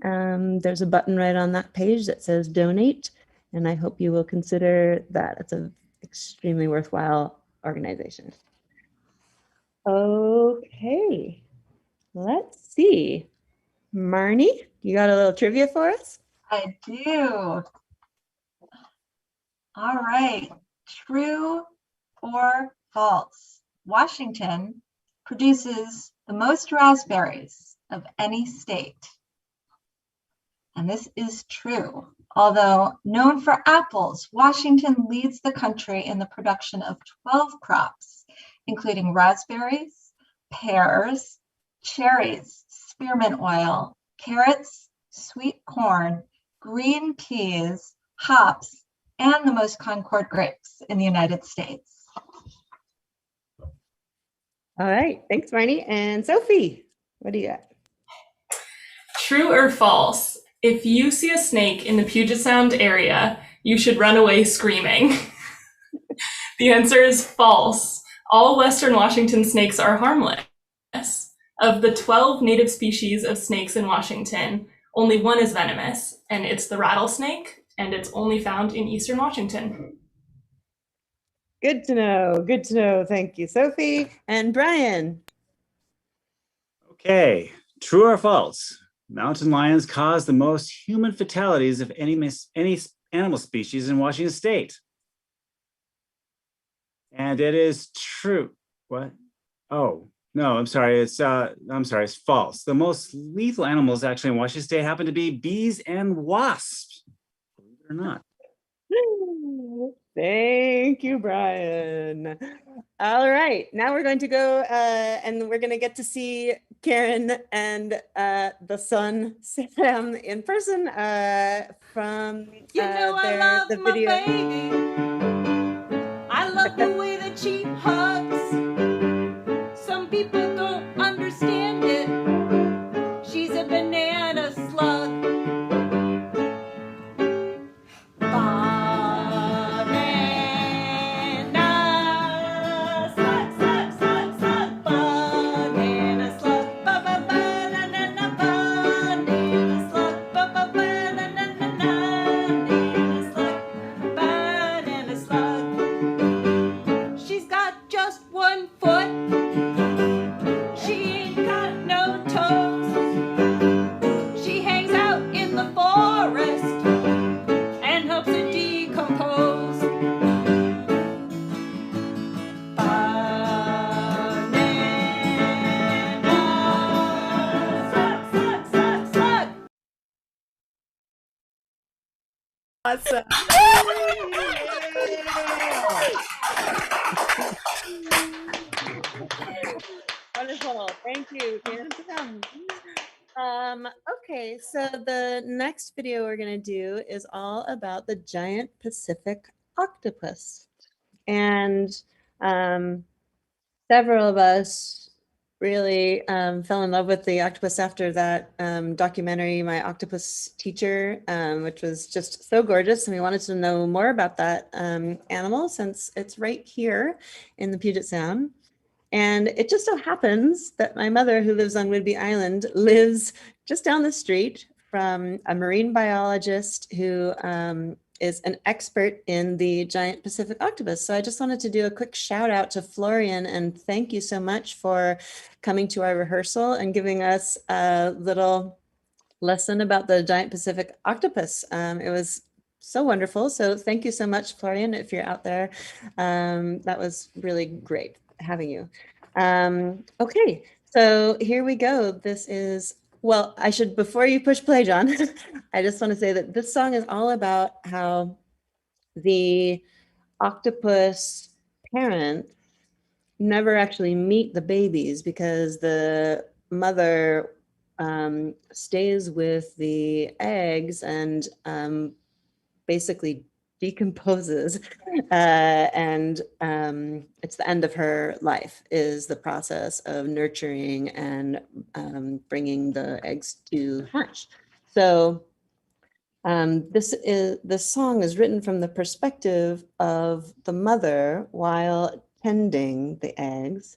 There's a button right on that page that says donate. And I hope you will consider that. It's an extremely worthwhile organization. Okay, let's see. Marnie, you got a little trivia for us? I do. All right. True or false? Washington produces the most raspberries of any state. And this is true. Although known for apples, Washington leads the country in the production of 12 crops, including raspberries, pears, cherries, spearmint oil, carrots, sweet corn, green peas, hops, and the most Concord grapes in the United States. All right, thanks, Marnie. And Sophie, what do you got? True or false? If you see a snake in the Puget Sound area, you should run away screaming. The answer is false. All Western Washington snakes are harmless. Of the 12 native species of snakes in Washington, only one is venomous, and it's the rattlesnake, and it's only found in Eastern Washington. Good to know. Good to know. Thank you, Sophie. And Brian. Okay, true or false? Mountain lions cause the most human fatalities of any animal species in Washington state. And it is true. What? Oh, no, I'm sorry. It's false. The most lethal animals actually in Washington state happen to be bees and wasps. Believe it or not. Thank you, Brian. All right, now we're going to go and we're going to get to see Karen and the son, Sam, in person from I love the my video. baby. I love the way that she hugs. Some people don't understand it. She's a banana slug. Awesome. Wonderful. Thank you, Karen. Okay, so the next video we're going to do is all about the giant Pacific octopus. And several of us really fell in love with the octopus after that documentary, My Octopus Teacher, which was just so gorgeous. And we wanted to know more about that animal since it's right here in the Puget Sound. And it just so happens that my mother, who lives on Whidbey Island, lives just down the street from a marine biologist who is an expert in the giant Pacific octopus. So I just wanted to do a quick shout out to Florian and thank you so much for coming to our rehearsal and giving us a little lesson about the giant Pacific octopus. It was so wonderful. So thank you so much, Florian, if you're out there. That was really great having you. Okay, so here we go. This is, well, I should, before you push play, John, I just want to say that this song is all about how the octopus parents never actually meet the babies because the mother stays with the eggs and basically decomposes, and it's the end of her life is the process of nurturing and bringing the eggs to hatch. So this song is written from the perspective of the mother while tending the eggs,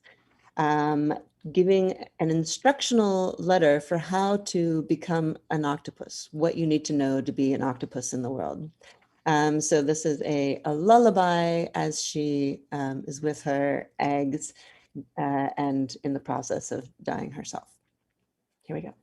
giving an instructional letter for how to become an octopus, what you need to know to be an octopus in the world. So this is a lullaby as she is with her eggs and in the process of dying herself. Here we go.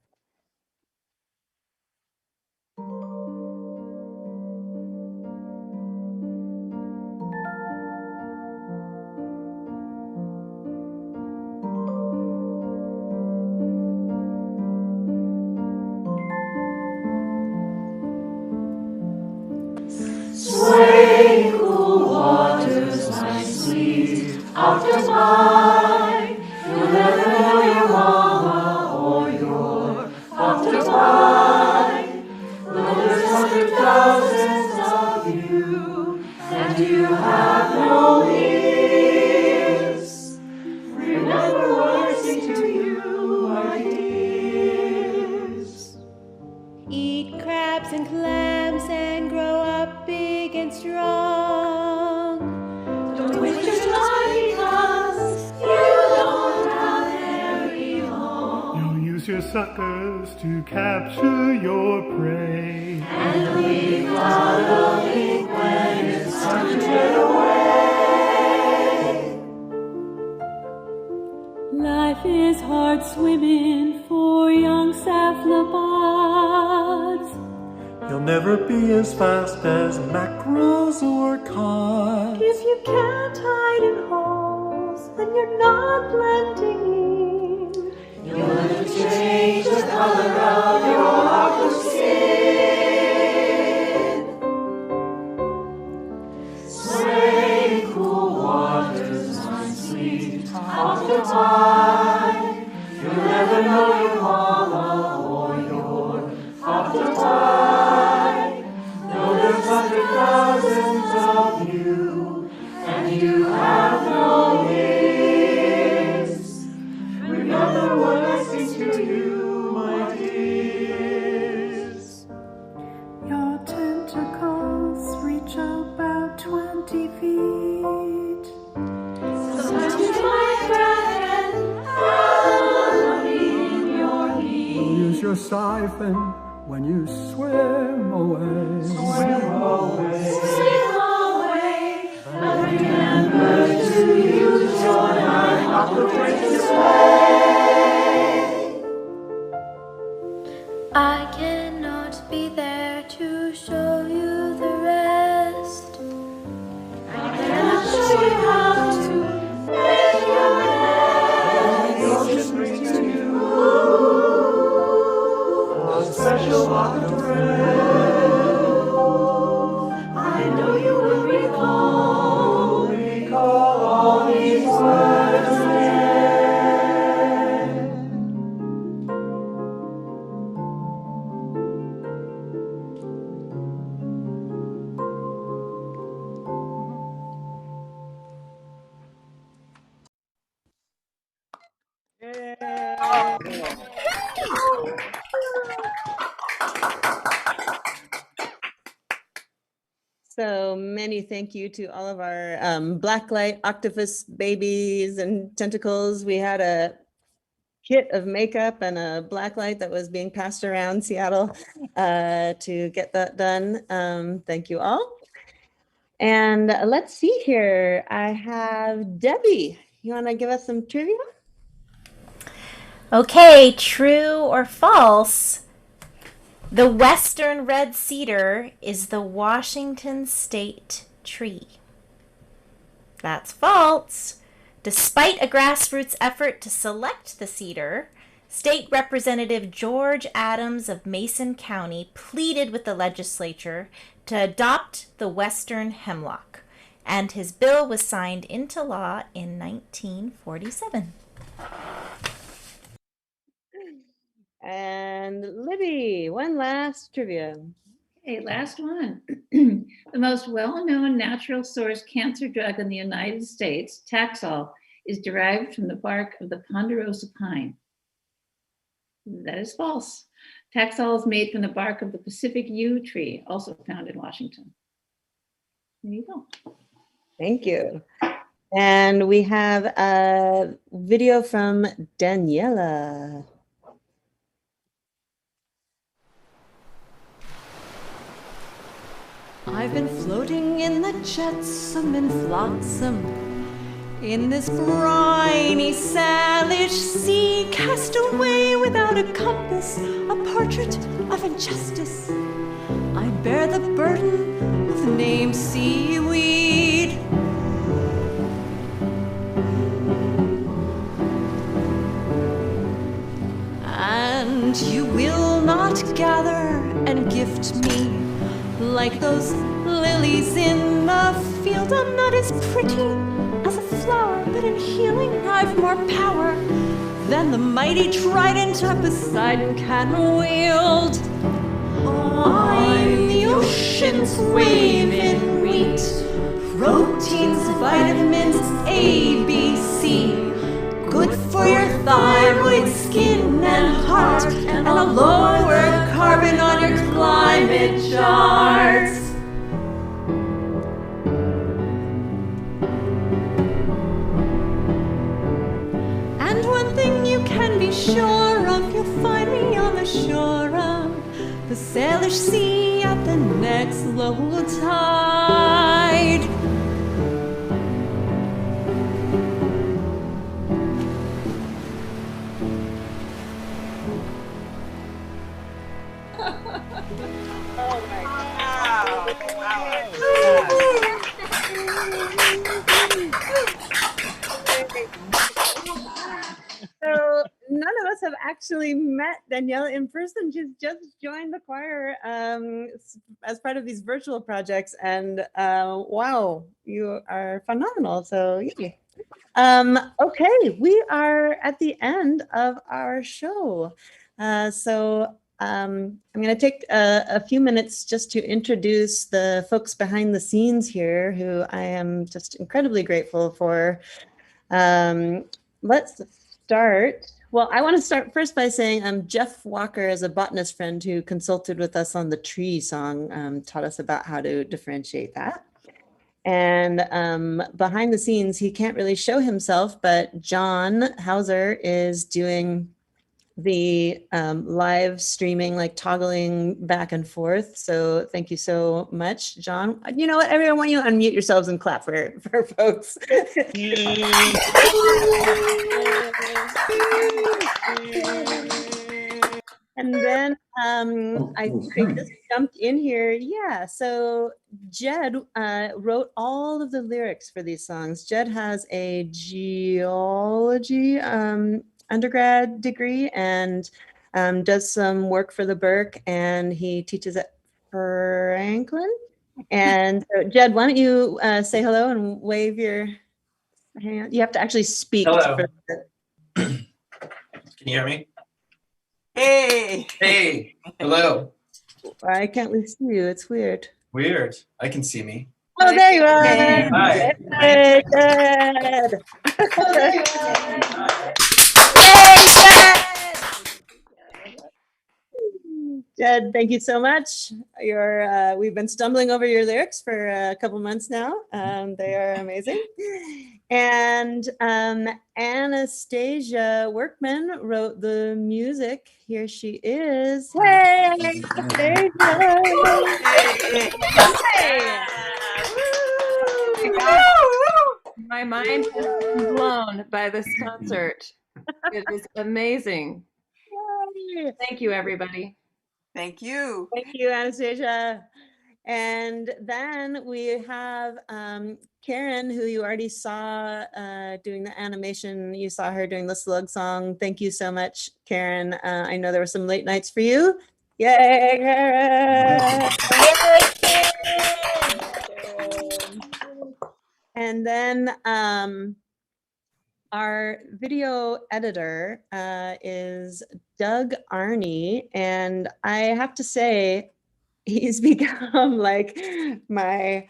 Sway, cool waters, my sweet octopi. You'll never know your mama or your octopi. Though there's 100,000s of you, and you have no ears. Remember what I sing to you, my dears. Eat crabs and clams and grow up big and strong. Don't waste your time because you don't have very long. You'll use your suckers to capture your prey. And leave out of ink when it's time to get away. Life is hard swimming for young cephalopods. You'll never be as fast as mackerels or cod. If you can't hide in holes, then you're not blending in. You'll have to change the color of your octopus skin. Sway, cool waters, my sweet octopi. You'll never know your mama or your octopi. Though there's 100,000s of you, and you have no ears. Remember what I sing to you, my dears. Your tentacles reach about 20 feet. Sometimes you might crack and have in your knee. You'll use your siphon when you swim away. Swim away, but remember to use your knife not to break this way. I cannot be there to show you the rest. I cannot show you how to make your nest. The ocean brings to you a special octopus. I know you will recall all these words again. So many thank you to all of our blacklight octopus babies and tentacles. We had a kit of makeup and a blacklight that was being passed around Seattle to get that done. Thank you all. And let's see here. I have Debbie. You want to give us some trivia? Okay, true or false? The western red cedar is the Washington state tree. That's false. Despite a grassroots effort to select the cedar, State Representative George Adams of Mason County pleaded with the legislature to adopt the western hemlock, and his bill was signed into law in 1947. And Libby, one last trivia. Okay, last one. The most well-known natural source cancer drug in the United States, Taxol, is derived from the bark of the ponderosa pine. That is false. Taxol is made from the bark of the Pacific yew tree, also found in Washington. There you go. Thank you. And we have a video from Daniela. I've been floating in the jetsam and flotsam, in this briny, salish sea, cast away without a compass, a portrait of injustice. I bear the burden of the name seaweed. And you will not gather and gift me like those lilies in the field. I'm not as pretty as a flower, but in healing I've more power than the mighty trident of Poseidon can wield. I'm the ocean's wave in wheat, proteins, vitamins, A, B, C, good for your thyroid, skin, and heart, and a lower carbon on your climate charts. And one thing you can be sure of, you'll find me on the shore of the Salish Sea at the next low tide. Oh my God. So none of us have actually met Daniela in person. She's just joined the choir as part of these virtual projects, and wow, you are phenomenal. So yeah. Okay, we are at the end of our show. I'm going to take a few minutes just to introduce the folks behind the scenes here, who I am just incredibly grateful for. Let's start. Well, I want to start first by saying Jeff Walker is a botanist friend who consulted with us on the tree song, taught us about how to differentiate that. And behind the scenes, he can't really show himself, but John Hauser is doing the live streaming, like toggling back and forth. So thank you so much, John. You know what, everyone, why don't you unmute yourselves and clap for folks. And then I think they just jumped in here. Yeah, so Jed wrote all of the lyrics for these songs. Jed has a geology undergrad degree and does some work for the Burke, and he teaches at Franklin. And so Jed, why don't you say hello and wave your hand? You have to actually speak. Hello. Can you hear me? Hey! Hey! Hello. I can't really see you. It's weird. Weird. I can see me. Oh, there you are. Hi. Hey, Jed. Jed, thank you so much. We've been stumbling over your lyrics for a couple months now. They are amazing. And Annastasia Workman wrote the music. Here she is. Hey, Anastasia. My mind has been blown by this concert. It is amazing. Thank you, everybody. Thank you. Thank you, Anastasia. And then we have Karen, who you already saw doing the animation. You saw her doing the slug song. Thank you so much, Karen. I know there were some late nights for you. Yay, Karen! And then our video editor is Doug Arney. And I have to say, he's become like my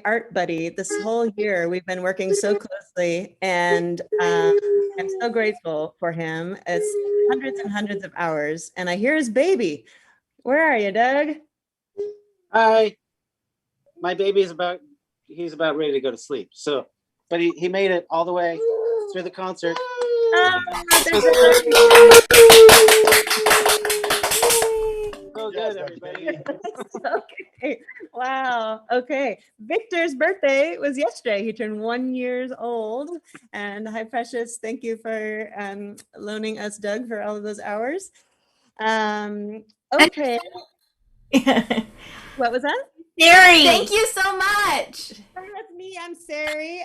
art buddy this whole year. We've been working so closely, and I'm so grateful for him. It's hundreds and hundreds of hours, and I hear his baby. Where are you, Doug? Hi. My baby is he's about ready to go to sleep. So, but he made it all the way through the concert. So good, everybody. Okay. Wow. Okay. Victor's birthday was yesterday. He turned 1 year old. And hi, Precious. Thank you for loaning us Doug for all of those hours. Okay. What was that? Sari. Thank you so much. That's me. I'm Sari.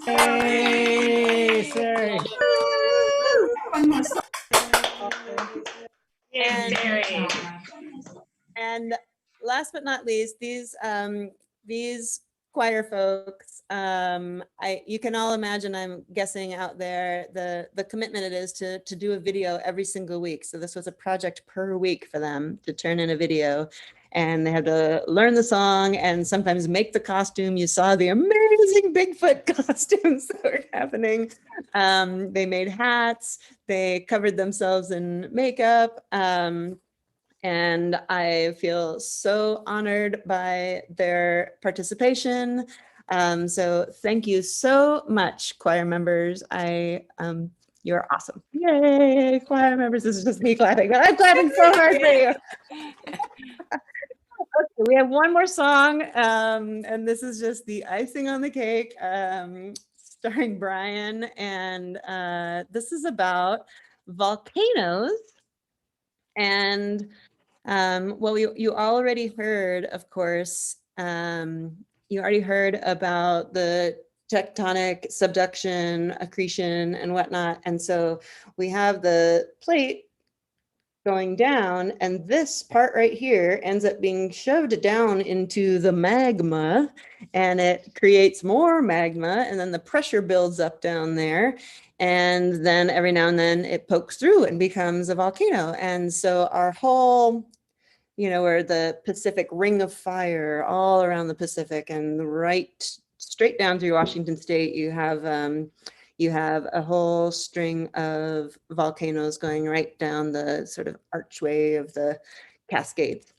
Hey, Sari. And last but not least, these choir folks, you can all imagine, I'm guessing out there, the commitment it is to do a video every single week. So this was a project per week for them to turn in a video, and they had to learn the song and sometimes make the costume. You saw the amazing Bigfoot costumes that were happening. They made hats, they covered themselves in makeup. And I feel so honored by their participation. So thank you so much, choir members. You're awesome. Yay, choir members. This is just me clapping, but I'm clapping so hard for you. Okay, we have one more song, and this is just the icing on the cake, starring Brian. And this is about volcanoes. And well, you already heard, of course, you already heard about the tectonic subduction, accretion, and whatnot. And so we have the plate going down, and this part right here ends up being shoved down into the magma, and it creates more magma, and then the pressure builds up down there. And then every now and then it pokes through and becomes a volcano. And so our whole, we're the Pacific Ring of Fire all around the Pacific, and right straight down through Washington State, you have a whole string of volcanoes going right down the sort of archway of the Cascades.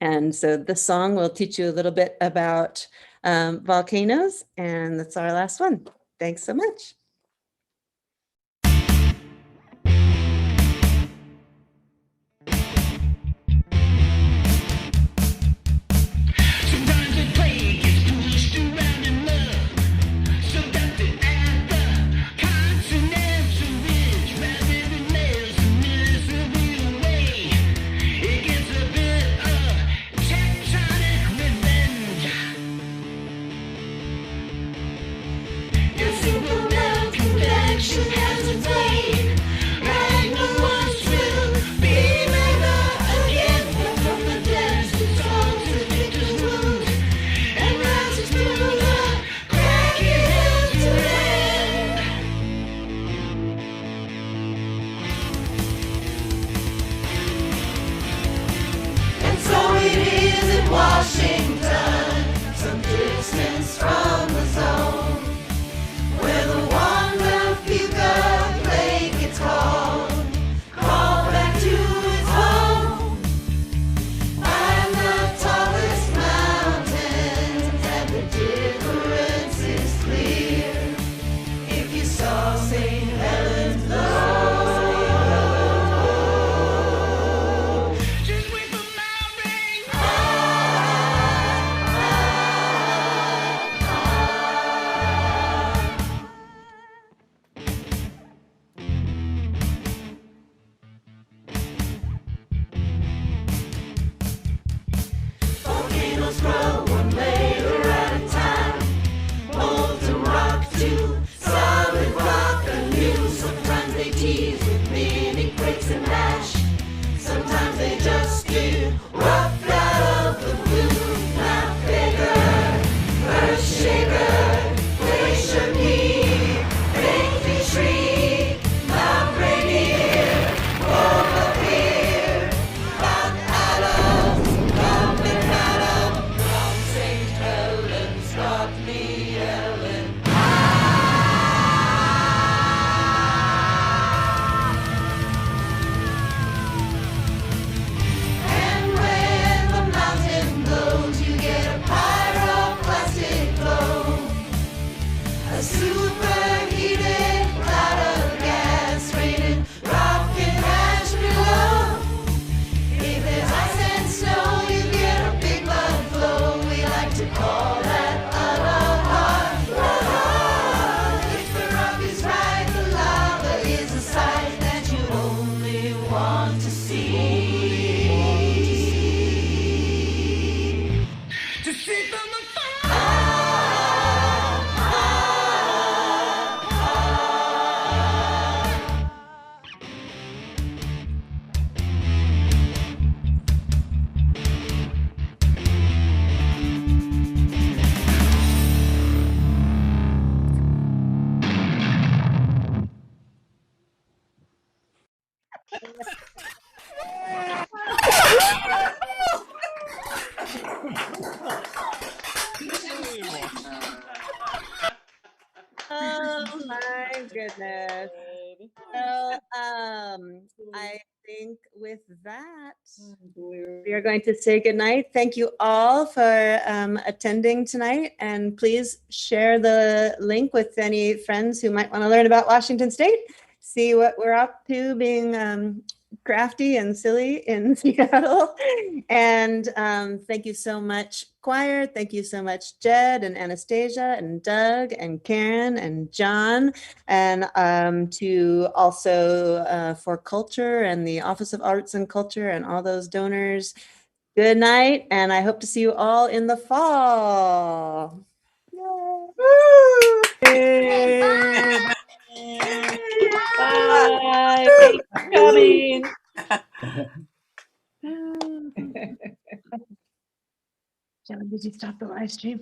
And so this song will teach you a little bit about volcanoes, and that's our last one. Thanks so much. Washington, some distance from the zone, where the one few guys goodness. Well, I think with that, we are going to say goodnight. Thank you all for attending tonight, and please share the link with any friends who might want to learn about Washington State, see what we're up to being crafty and silly in Seattle. And thank you so much, choir. Thank you so much, Jed and Anastasia and Doug and Karen and John, and to also for culture and the Office of Arts and Culture and all those donors. Good night, and I hope to see you all in the fall. Yay. Bye. Thanks for coming. Shelly, did you stop the live stream?